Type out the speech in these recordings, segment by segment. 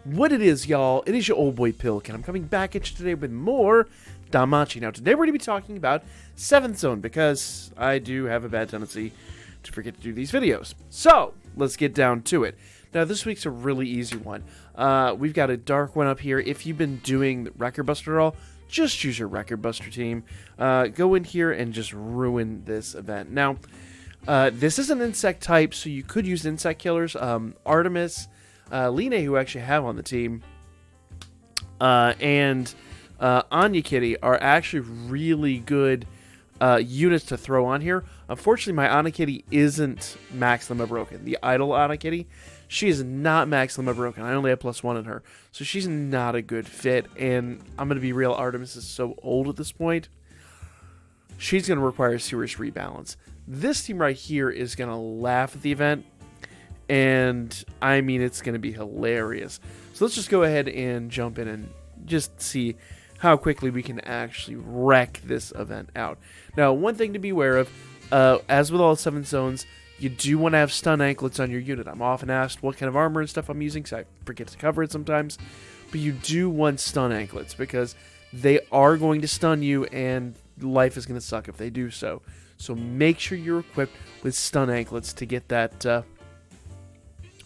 What it is, y'all, it is your old boy Pilk, and I'm coming back at you today with more Danmachi. Now, today we're going to be talking about 7th Zone, because I do have a bad tendency to forget to do these videos. So, let's get down to it. Now, this week's a really easy one. We've got a dark one up here. If you've been doing Record Buster at all, just use your Record Buster team. Go in here and just ruin this event. Now, this is an insect type, so you could use insect killers. Artemis, Line, who I actually have on the team, and Anya Kitty are actually really good units to throw on here. Unfortunately, my Anya Kitty isn't Max Lemma Broken. The idle Anya Kitty, she is not Max Lemma Broken. I only have +1 in her, so she's not a good fit. And I'm going to be real, Artemis is so old at this point, she's going to require a serious rebalance. This team right here is going to laugh at the event. And, I mean, it's going to be hilarious. So let's just go ahead and jump in and just see how quickly we can actually wreck this event out. Now, one thing to be aware of, as with all 7 zones, you do want to have stun anklets on your unit. I'm often asked what kind of armor and stuff I'm using, so I forget to cover it sometimes. But you do want stun anklets, because they are going to stun you, and life is going to suck if they do so. So make sure you're equipped with stun anklets to get that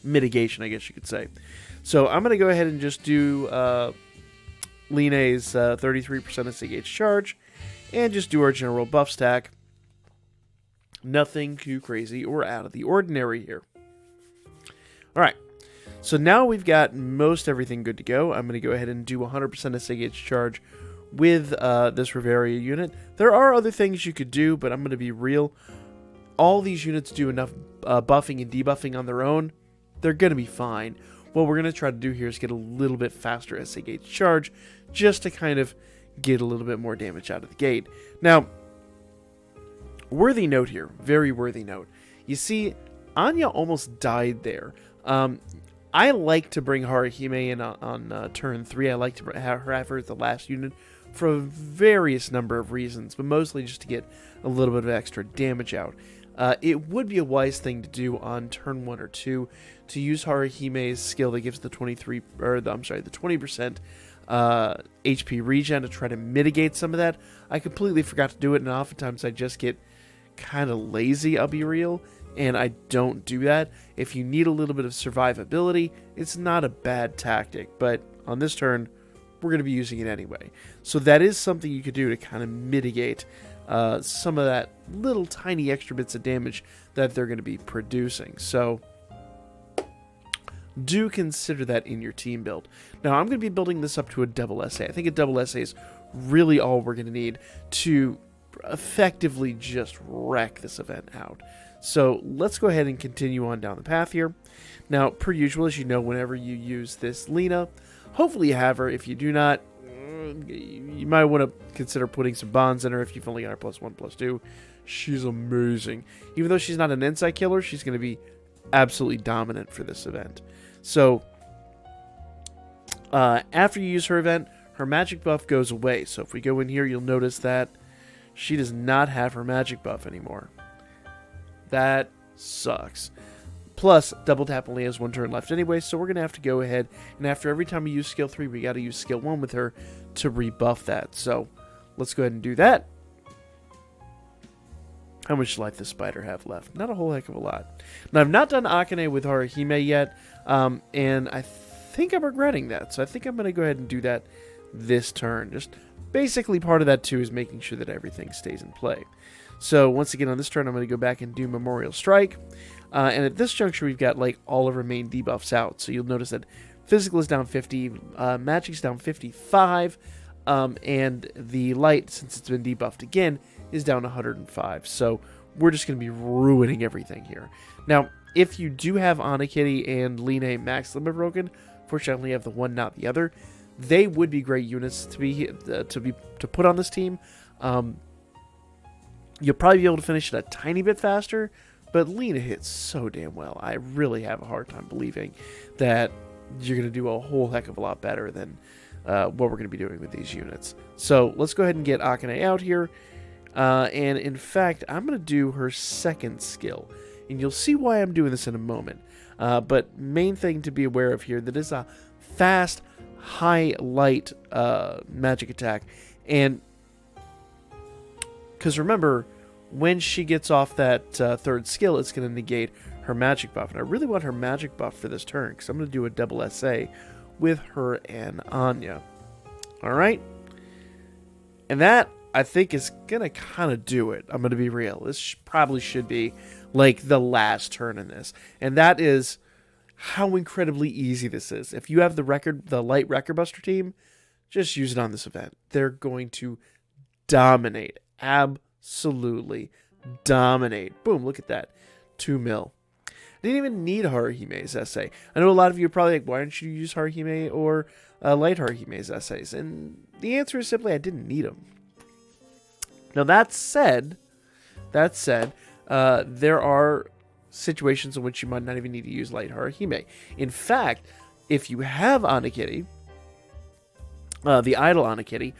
mitigation, I guess you could say. So I'm going to go ahead and just do Line's 33% SAH charge and just do our general buff stack. Nothing too crazy or out of the ordinary here. Alright, so now we've got most everything good to go. I'm going to go ahead and do 100% SAH charge with this Reveria unit. There are other things you could do, but I'm going to be real. All these units do enough buffing and debuffing on their own. They're going to be fine. What we're going to try to do here is get a little bit faster SAH charge, just to kind of get a little bit more damage out of the gate. Now, worthy note here, very worthy note. You see, Anya almost died there. I like to bring Haruhime in on turn 3. I like to have her as the last unit for a various number of reasons, but mostly just to get a little bit of extra damage out. It would be a wise thing to do on turn 1 or 2 to use Haruhime's skill that gives the 20% HP regen to try to mitigate some of that. I completely forgot to do it, and oftentimes I just get kind of lazy, I'll be real, and I don't do that. If you need a little bit of survivability, it's not a bad tactic, but on this turn, we're going to be using it anyway. So that is something you could do to kind of mitigate some of that little tiny extra bits of damage that they're going to be producing. So do consider that in your team build. Now, I'm going to be building this up to a double SA. I think a double SA is really all we're going to need to effectively just wreck this event out. So let's go ahead and continue on down the path here. Now, per usual, as you know, whenever you use this Lena, hopefully you have her. If you do not, you might want to consider putting some bonds in her if you've only got her +1/+2. She's amazing. Even though she's not an insect killer, she's going to be absolutely dominant for this event. So, after you use her event, her magic buff goes away. So if we go in here, you'll notice that she does not have her magic buff anymore. That sucks. Plus, double tap only has 1 turn left anyway, so we're going to have to go ahead, and after every time we use skill 3, we got to use skill 1 with her to rebuff that. So, let's go ahead and do that. How much life does Spider have left? Not a whole heck of a lot. Now, I've not done Akane with Haruhime yet, and I think I'm regretting that. So I think I'm going to go ahead and do that this turn. Just basically part of that, too, is making sure that everything stays in play. So once again, on this turn, I'm going to go back and do Memorial Strike. And at this juncture, we've got like all of our main debuffs out. So you'll notice that Physical is down 50, Magic's down 55, and the Light, since it's been debuffed again, is down 105. So we're just going to be ruining everything here. Now, if you do have Anakitty and Line Max Lemma Broken, fortunately I have the one, not the other, they would be great units to put on this team. You'll probably be able to finish it a tiny bit faster, but Lena hits so damn well. I really have a hard time believing that you're going to do a whole heck of a lot better than what we're going to be doing with these units. So let's go ahead and get Akane out here. And in fact, I'm going to do her second skill. And you'll see why I'm doing this in a moment. But main thing to be aware of here, that is a fast, high light magic attack. And because remember, when she gets off that third skill, it's going to negate her magic buff. And I really want her magic buff for this turn, because I'm going to do a double SA with her and Anya. Alright? And that, I think, is going to kind of do it. I'm going to be real. This probably should be like the last turn in this. And that is how incredibly easy this is. If you have the light Record Buster team, just use it on this event. They're going to dominate. Absolutely dominate. Boom, look at that. 2 mil. I didn't even need Haruhime's essay. I know a lot of you are probably like, why don't you use Haruhime or light Haruhime's essays? And the answer is simply, I didn't need them. Now that said, there are situations in which you might not even need to use light Haruhime. In fact, if you have Anakitty, the idle Anakitty,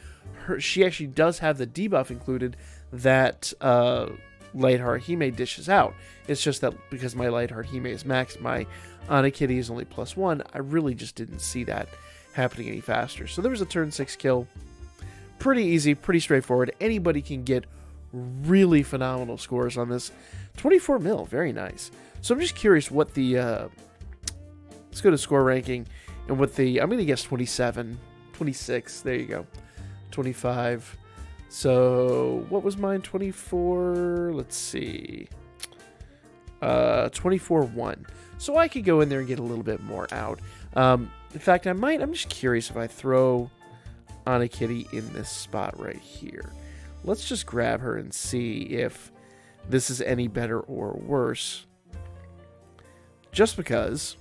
she actually does have the debuff included that light Haruhime dishes out. It's just that because my light Haruhime is maxed, my Anakitty is only +1. I really just didn't see that happening any faster. So there was a turn 6 kill. Pretty easy, pretty straightforward. Anybody can get really phenomenal scores on this. 24 mil, very nice. So I'm just curious what the let's go to score ranking and what the, I'm gonna guess 27, 26, there you go, 25. So what was mine? 24, let's see, 24-1. So I could go in there and get a little bit more out. In fact, I'm just curious if I throw Anakitty in this spot right here. Let's just grab her and see if this is any better or worse. Just because.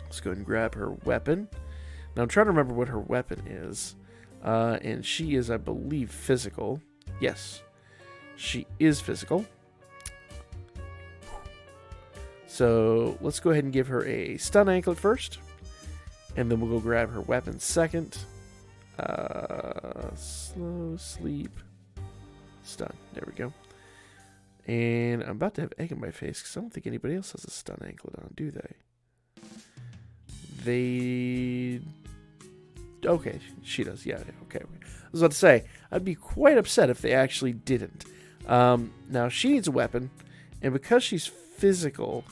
Let's go ahead and grab her weapon. Now I'm trying to remember what her weapon is. And she is, I believe, physical. Yes, she is physical. So let's go ahead and give her a stun anklet first. And then we'll go grab her weapon second. Slow sleep. Stun. There we go. And I'm about to have egg in my face because I don't think anybody else has a stun anklet on, do they? Okay, she does. Yeah, okay. I was about to say, I'd be quite upset if they actually didn't. Now, she needs a weapon. And because she's physical,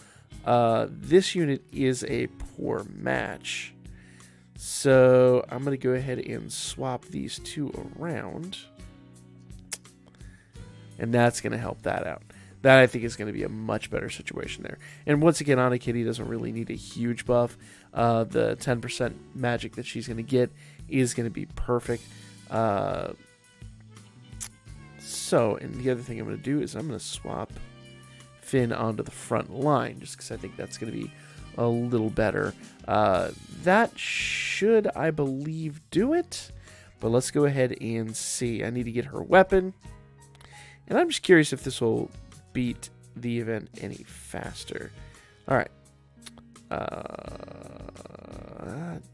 this unit is a poor match. So I'm going to go ahead and swap these two around. And that's going to help that out. That, I think, is going to be a much better situation there. And once again, Anakitty doesn't really need a huge buff. The 10% magic that she's going to get is going to be perfect. So, and the other thing I'm going to do is I'm going to swap Finn onto the front line, just because I think that's going to be a little better. That should, I believe, do it. But let's go ahead and see. I need to get her weapon. And I'm just curious if this will beat the event any faster. Alright. I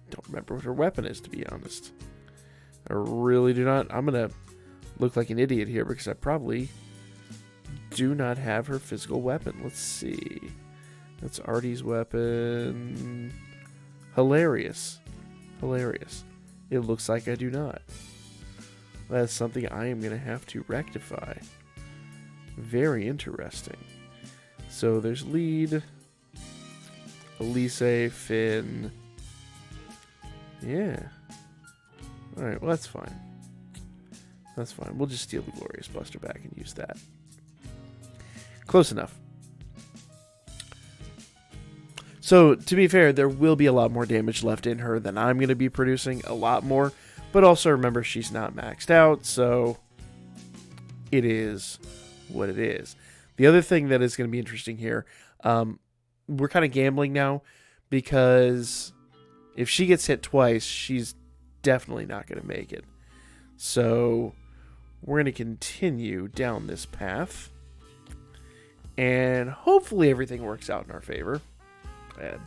don't remember what her weapon is, to be honest. I really do not. I'm going to look like an idiot here because I probably do not have her physical weapon. Let's see. That's Artie's weapon. Hilarious. Hilarious. It looks like I do not. That's something I am going to have to rectify. Very interesting. So there's Lead, Elise, Finn. Yeah. Alright, well that's fine. That's fine. We'll just steal the Glorious Buster back and use that. Close enough. So, to be fair, there will be a lot more damage left in her than I'm going to be producing. A lot more. But also remember, she's not maxed out, so it is what it is. The other thing that is going to be interesting here, we're kind of gambling now, because if she gets hit twice, she's definitely not going to make it. So we're going to continue down this path, and hopefully everything works out in our favor.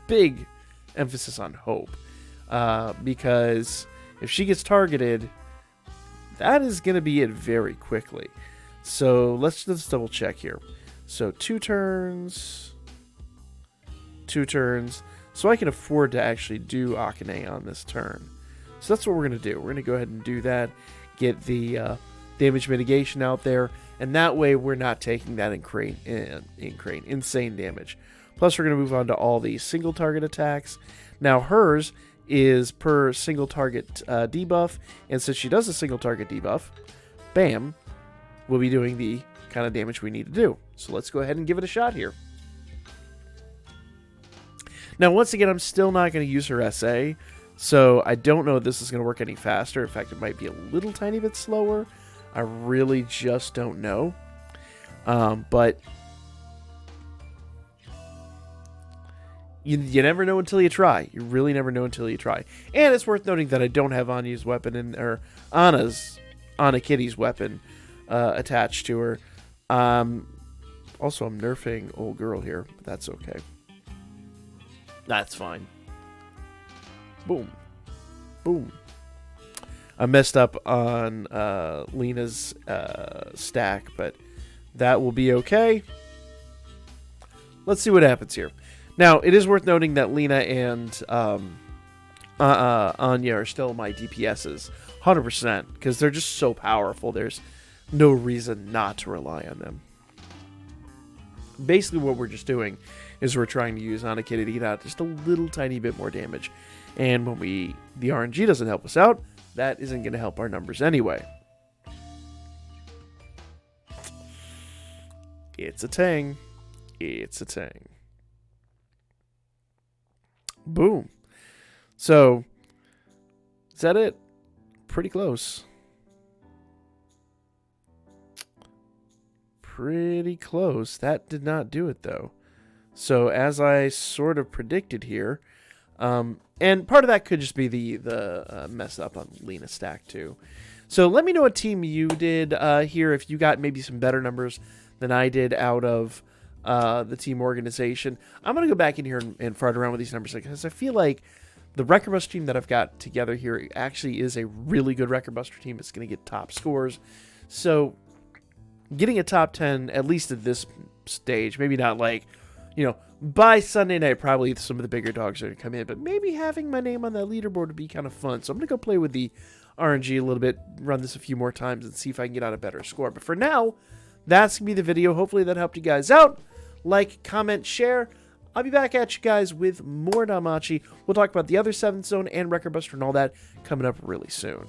Big emphasis on hope, because if she gets targeted, that is going to be it very quickly. So let's double check here. So 2 turns. 2 turns, so I can afford to actually do Akane on this turn. So that's what we're going to do. We're going to go ahead and do that, get the damage mitigation out there, and that way we're not taking that insane damage. Plus, we're going to move on to all the single target attacks. Now, hers is per single target debuff, and since she does a single target debuff, bam, we'll be doing the kind of damage we need to do. So let's go ahead and give it a shot here. Now, once again, I'm still not going to use her SA, so I don't know if this is going to work any faster. In fact, it might be a little tiny bit slower. I really just don't know. But you never know until you try. You really never know until you try. And it's worth noting that I don't have Anya's weapon or Anna Kitty's weapon attached to her. Also, I'm nerfing old girl here, but that's okay. That's fine. Boom. Boom. I messed up on Lena's stack, but that will be okay. Let's see what happens here. Now, it is worth noting that Lena and Anya are still my DPSs, 100%, because they're just so powerful. There's no reason not to rely on them. Basically, what we're just doing is we're trying to use Anakitty to get out just a little tiny bit more damage. And when the RNG doesn't help us out, that isn't going to help our numbers anyway. It's a tang. It's a tang. Boom. So, is that it? Pretty close. Pretty close. That did not do it, though. So, as I sort of predicted here, and part of that could just be the mess up on Lena stack, too. So, let me know what team you did here, if you got maybe some better numbers than I did out of the team organization. I'm going to go back in here and fart around with these numbers because I feel like the Record Buster team that I've got together here actually is a really good Record Buster team. It's going to get top scores. So, getting a top 10, at least at this stage, maybe not like, by Sunday night, probably some of the bigger dogs are going to come in, but maybe having my name on that leaderboard would be kind of fun. So I'm going to go play with the RNG a little bit, run this a few more times, and see if I can get out a better score. But for now, that's going to be the video. Hopefully that helped you guys out. Like, comment, share. I'll be back at you guys with more Danmachi. We'll talk about the other 7th Zone and Record Buster and all that coming up really soon.